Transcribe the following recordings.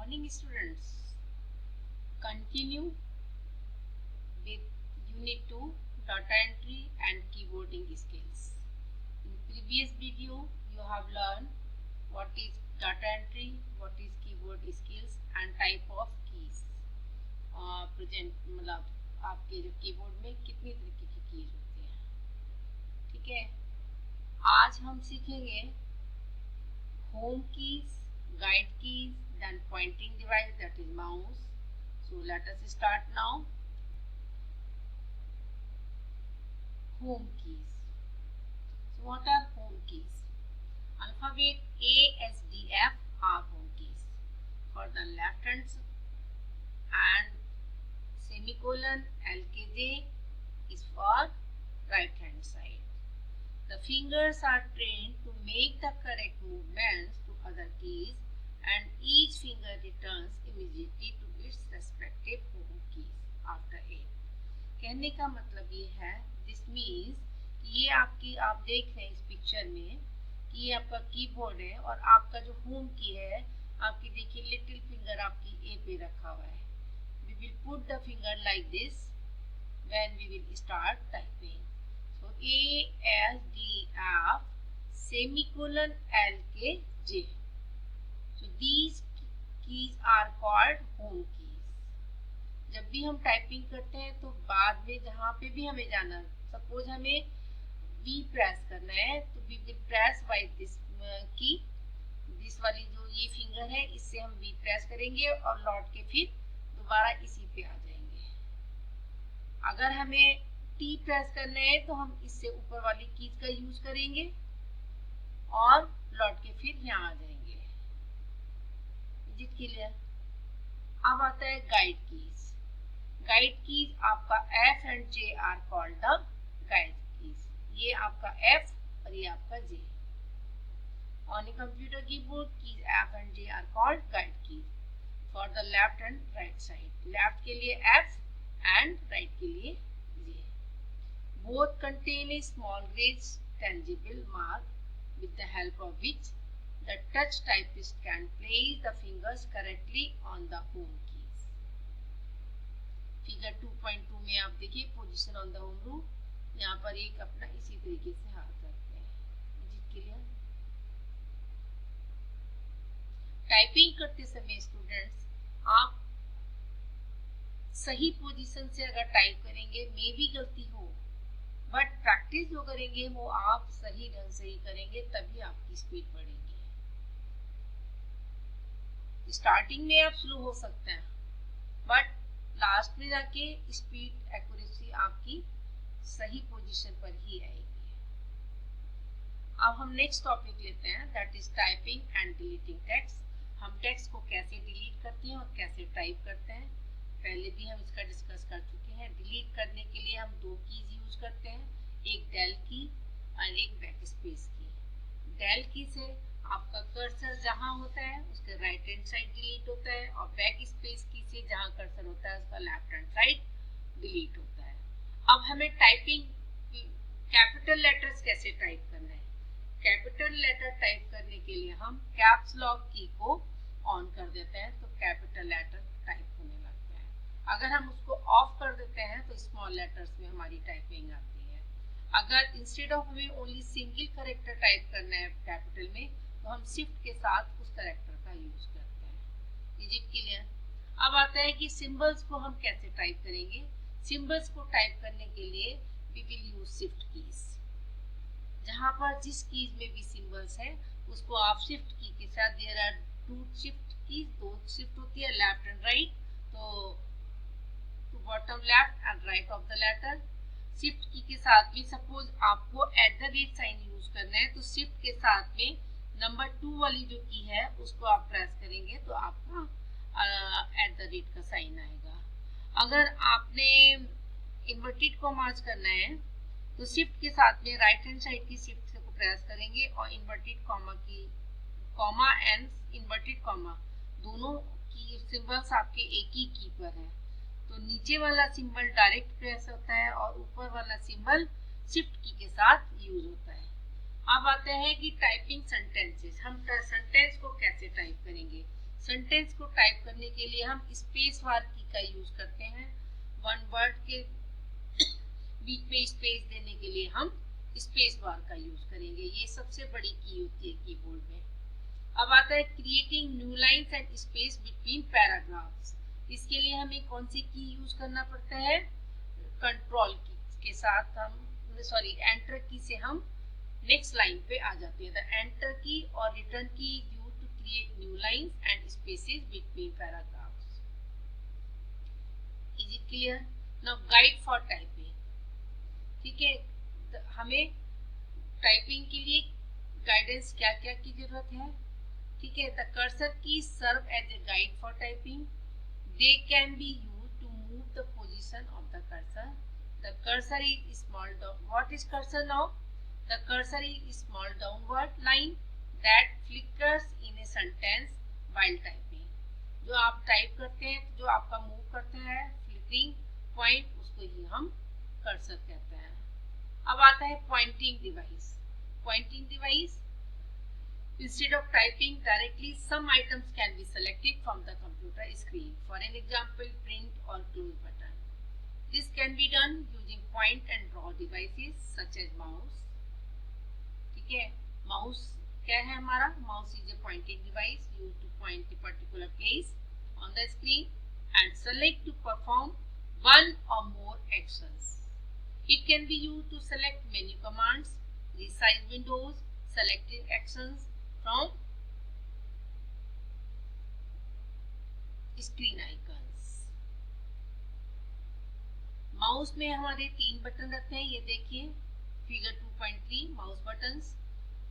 morning students. Continue with unit 2 data entry and keyboarding skills. In previous video you have learned what is data entry, what is keyboard skills and type of keys. Present मतलब आपके जो keyboard में कितनी तरीके की keys होती हैं. ठीक है, आज हम सीखेंगे home keys, guide keys, then pointing device that is mouse. So let us start now. Home keys. So what are home keys? Alphabet A, S, D, F are home keys. For the left hand and semicolon L, K, J is for right hand side. The fingers are trained to make the correct movements to other keys and each finger returns immediately to its respective home keys after it. कहने का मतलब ये है, this means कि ये आपकी आप देख रहे हैं इस पिक्चर में कि ये आपका कीबोर्ड है और आपका जो होम की है आपकी देखिए लिटिल फिंगर आपकी ए पे रखा हुआ है. We will put the finger like this when we will start typing. So A, S, D, F, semicolon L, K, J. So these keys are called home keys. जब भी हम टाइपिंग करते हैं तो बाद में जहाँ पे भी हमें जाना, सपोज हमें V प्रेस करना है तो we will press by this key. This वाली जो ये फिंगर है इससे हम V प्रेस करेंगे और लौट के फिर दोबारा इसी पे आ जाएंगे. अगर हमें T प्रेस करना है तो हम इससे ऊपर वाली कीज का यूज करेंगे और लौट के फिर यहाँ आ जाएंगे. क्लियर. अब आता है गाइड कीज. गाइड कीज आपका F and J are called the guide keys. ये आपका F और ये आपका J. On a computer keyboard keys F and J are called guide keys for the left and right side. Left के लिए F and right के लिए J. Both contain a small graze tangible mark with the help of which the touch typist can place the fingers correctly on the home keys. Figure 2.2 में आप देखिए position on the home room. यहाँ पर एक अपना इसी तरीके से हाथ रखते हैं. क्लियर. टाइपिंग करते समय स्टूडेंट्स आप सही पोजीशन से अगर टाइप करेंगे मे भी गलती हो, बट प्रैक्टिस जो करेंगे वो आप सही ढंग से ही करेंगे तभी आपकी स्पीड बढ़ेगी. स्टार्टिंग में आप स्लो हो सकते हैं बट लास्ट में जाके स्पीड एक्यूरेसी आपकी सही पोजीशन पर ही आएगी. अब हम नेक्स्ट टॉपिक लेते हैं that is typing and deleting text. हम टेक्स्ट को कैसे डिलीट करते हैं और कैसे टाइप करते हैं पहले भी हम इसका डिस्कस कर चुके हैं. डिलीट करने के लिए हम दो कीज यूज करते हैं, एक डेल की और एक बैक स्पेस की. डेल की से आपका कर्सर जहां होता है उसके राइट हैंड साइड डिलीट होता है और बैक स्पेस की से जहां कर्सर होता है उसका लेफ्ट हैंड साइड डिलीट होता है. अब हमें टाइपिंग कैपिटल लेटर्स कैसे टाइप करना है. कैपिटल लेटर टाइप करने के लिए हम कैप्स लॉक की को ऑन कर देते हैं तो कैपिटल लेटर टाइप होने लगता है. अगर हम उसको ऑफ कर देते हैं तो स्मॉल लेटर्स में हमारी टाइपिंग आती है. अगर इंस्टेड ऑफ हमें ओनली सिंगल करेक्टर टाइप करना है कैपिटल में तो हम शिफ्ट के साथ उस करेक्टर का यूज करते हैं. Is it clear. अब आता है कि सिंबल्स को हम कैसे टाइप करेंगे. सिंबल्स को टाइप करने के लिए we will use shift keys. जहां पर जिस कीज में भी सिंबल्स है उसको आप शिफ्ट की के साथ, there are two shift keys, दो शिफ्ट होती है लेफ्ट एंड राइट, तो to bottom left and right of the letter. Shift key के साथ में सपोज आपको @ साइन यूज करना है तो शिफ्ट के साथ में नंबर 2 वाली जो की है उसको आप प्रेस करेंगे तो आपका @ का साइन आएगा. अगर आपने इन्वर्टेड कॉमास करना है तो शिफ्ट के साथ में राइट हैंड साइड की शिफ्ट को प्रेस करेंगे और इन्वर्टेड कॉमा की कॉमा एंड इन्वर्टेड कॉमा दोनों की सिंबल्स आपके एक ही की पर है तो नीचे वाला सिंबल डायरेक्ट प्रेस होता है और ऊपर वाला सिंबल शिफ्ट की के साथ यूज होता है. अब आते हैं कि टाइपिंग सेंटेंसेस. हम सेंटेंस को कैसे टाइप करेंगे. सेंटेंस को टाइप करने के लिए हम स्पेस बार की का यूज करते हैं। वन वर्ड के बीच में स्पेस देने के लिए हम स्पेस बार का यूज करेंगे। ये सबसे बड़ी की होती है कीबोर्ड में। अब आता है creating new lines and space between paragraphs. इसके लिए हमें कौन सी की यूज करना पड़ता है? कंट्रोल की के साथ हम एंटर की से हम नेक्स्ट लाइन पे आ जाते हैं। द एंटर की और return key use to create new lines and spaces between paragraphs. Is it clear? Now guide for typing. ठीक है, हमें टाइपिंग के लिए गाइडेंस क्या क्या की जरूरत है? ठीक है, the cursor key serve as a guide for typing. They can be use to move the position of the cursor. The cursor is small down. What is cursor now? The cursor is small downward line that flickers in a sentence while typing. जो आप type करते हैं, जो आपका move करता है flickering point, उसको ही हम कर्सर कहते हैं। अब आता है pointing device. Pointing device, instead of typing directly, some items can be selected from the computer screen. For an example, print or close button. This can be done using point and draw devices such as mouse. ठीक है, mouse क्या है हमारा? Mouse is a pointing device used to point a particular place on the screen and select to perform one or more actions. It can be used to select menu commands, resize windows, selecting actions from screen icons. Mouse में हमारे 3 button रखते हैं, ये देखिए figure 2.3 mouse buttons,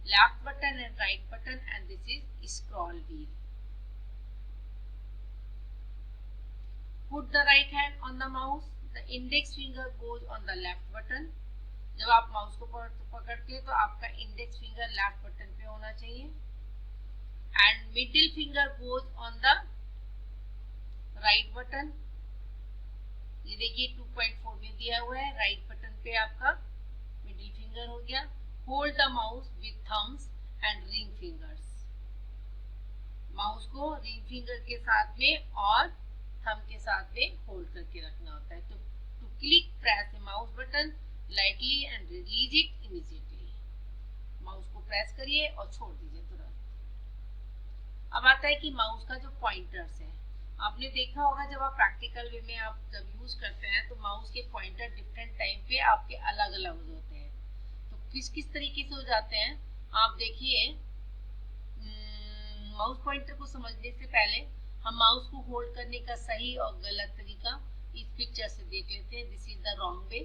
left button and right button, and this is scroll wheel. Put the right hand on the mouse. The index finger goes on the left button. जब आप mouse को पकड़ते हैं तो आपका इंडेक्स फिंगर लेफ्ट बटन पे होना चाहिए and middle finger goes on the right button. ये देखिए 2.4 में दिया हुआ है, राइट बटन पे आपका मिडिल फिंगर हो गया. Hold the mouse with thumbs and ring fingers. Mouse को रिंग फिंगर के साथ में और थंब के साथ में होल्ड करके रखना होता है. तो to click press the mouse button lightly and release it immediately. Mouse को प्रेस करिए और छोड़ दीजिए तुरंत. अब आता है कि माउस का जो पॉइंटर्स है, आपने देखा होगा जब आप प्रैक्टिकल वे में आप जब यूज करते हैं तो माउस के पॉइंटर डिफरेंट टाइम पे आपके अलग अलग होते हैं. तो किस किस तरीके से हो जाते हैं आप देखिए. माउस पॉइंटर को समझने से पहले हम माउस को होल्ड करने का सही और गलत तरीका इस पिक्चर से देख लेते हैं. This is the wrong way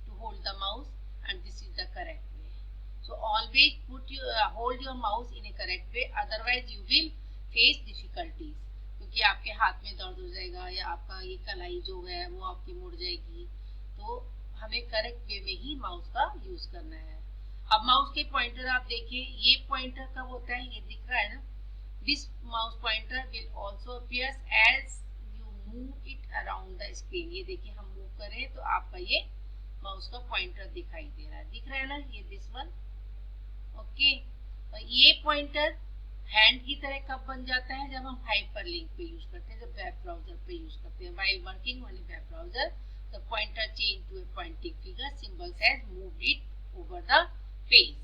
to hold the mouse and this is the correct way. So always put hold your mouse in a correct way, otherwise you will face difficulties. क्योंकि आपके हाथ में दर्द हो जाएगा या आपका ये कलाई जो है वो आपकी मुड़ जाएगी. तो हमें करेक्ट वे में ही माउस का यूज करना है. अब माउस के पॉइंटर आप देखिए, ये पॉइंटर कब होता है, ये दिख रहा है ना. This mouse pointer will also appears as you move it around the screen. ये देखिए हम मूव करें तो आपका ये माउस का पॉइंटर दिखाई दे रहा है, दिख रहा है ना, ये दिस वन. ओके, और ये पॉइंटर हैंड की तरह कब बन जाता है, जब हम हाइपरलिंक पे यूज करते हैं, जब वेब ब्राउजर पे यूज करते हैं. while working on a web browser the pointer change to a pointing figure symbol says move it over the page.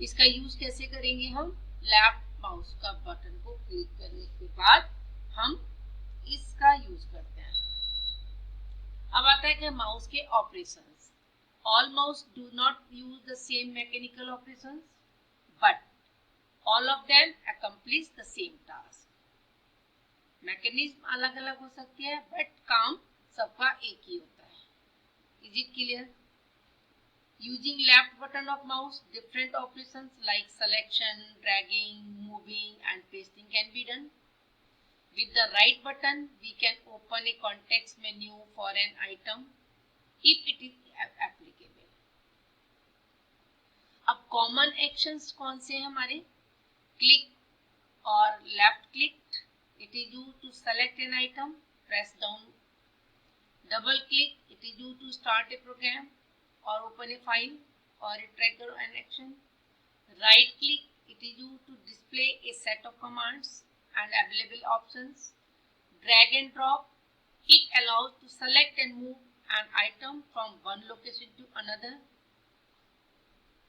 इसका यूज कैसे करेंगे हम? लेफ्ट माउस का बटन को क्लिक करने के बाद हम इसका यूज करते हैं. अब आता है कि माउस के operations. All mouse do not use the same mechanical operations but all of them accomplish the same task. Mechanism अलग अलग हो सकती है बट काम सबका एक ही होता है. Is it clear? Using left button of mouse, different operations like selection, dragging, moving and pasting can be done. With the right button, we can open a context menu for an item if it is applicable. अब common actions कौन से हैं हमारे? Click और left click. It is used to select an item. Press down. Double click. It is used to start a program or open a file or a trigger an action. Right click, it is used to display a set of commands and available options. Drag and drop. It allows to select and move an item from one location to another.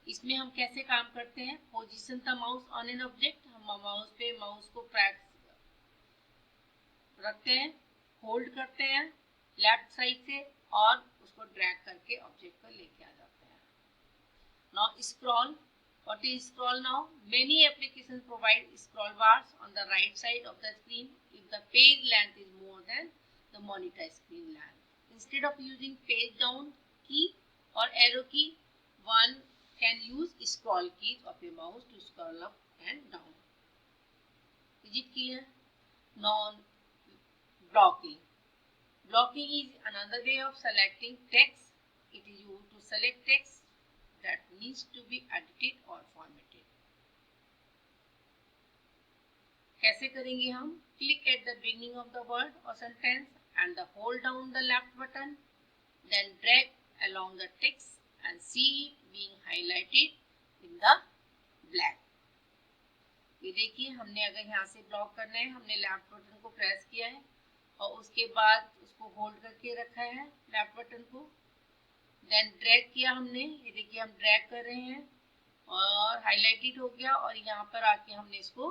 इसमें हम कैसे काम करते हैं? Position the mouse on an object, हम mouse को press रखते हैं, होल्ड करते हैं लेफ्ट साइड से और उसको ड्रैग करके ऑब्जेक्ट पर लेके आ जाते हैं. Now scroll. What is scroll now? Many applications provide scroll bars on the right side of the screen if the page length is more than the monitor screen length. Instead of using page down key or arrow key, one can use scroll keys of a mouse to scroll up and down. Is it clear? Now, blocking. Blocking is another way of selecting text. It is used to select text that needs to be edited or formatted. कैसे करेंगे हम? Click at the beginning of the word or sentence and hold down the left button. Then drag along the text and see it being highlighted in the black. ये देखिए, हमने अगर यहाँ से block करना है, हमने लेफ्ट बटन को प्रेस किया है और उसके बाद उसको होल्ड करके रखा है लेफ्ट बटन को. देन ड्रैग किया हमने, ये देखिए हम ड्रैग कर रहे हैं और हाईलाइटेड हो गया और यहाँ पर आके हमने इसको,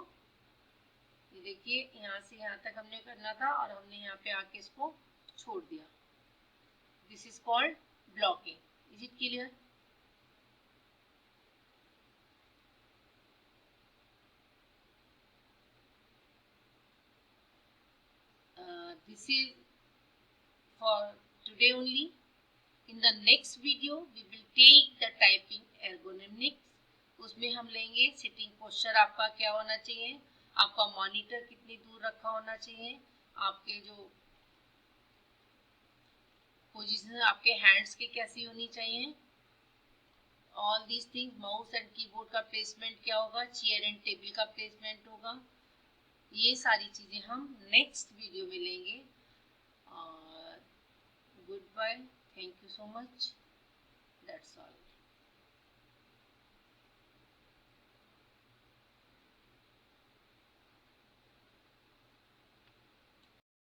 ये देखिए यहाँ से यहाँ तक हमने करना था और हमने यहाँ पे आके इसको छोड़ दिया. This is called blocking. Is it clear? This is for today only. In the next video, we will take the typing ergonomics. उसमें हम लेंगे सिटिंग पोस्चर आपका क्या होना चाहिए, आपका मॉनिटर कितनी दूर रखा होना चाहिए, आपके जो पोजीशन आपके हैंड्स की कैसी होनी चाहिए, all these things. Mouse and keyboard का प्लेसमेंट क्या होगा, चेयर एंड टेबल का प्लेसमेंट होगा. ये सारी चीज़ें हम नेक्स्ट वीडियो में लेंगे. और good bye. Thank you so much. That's all.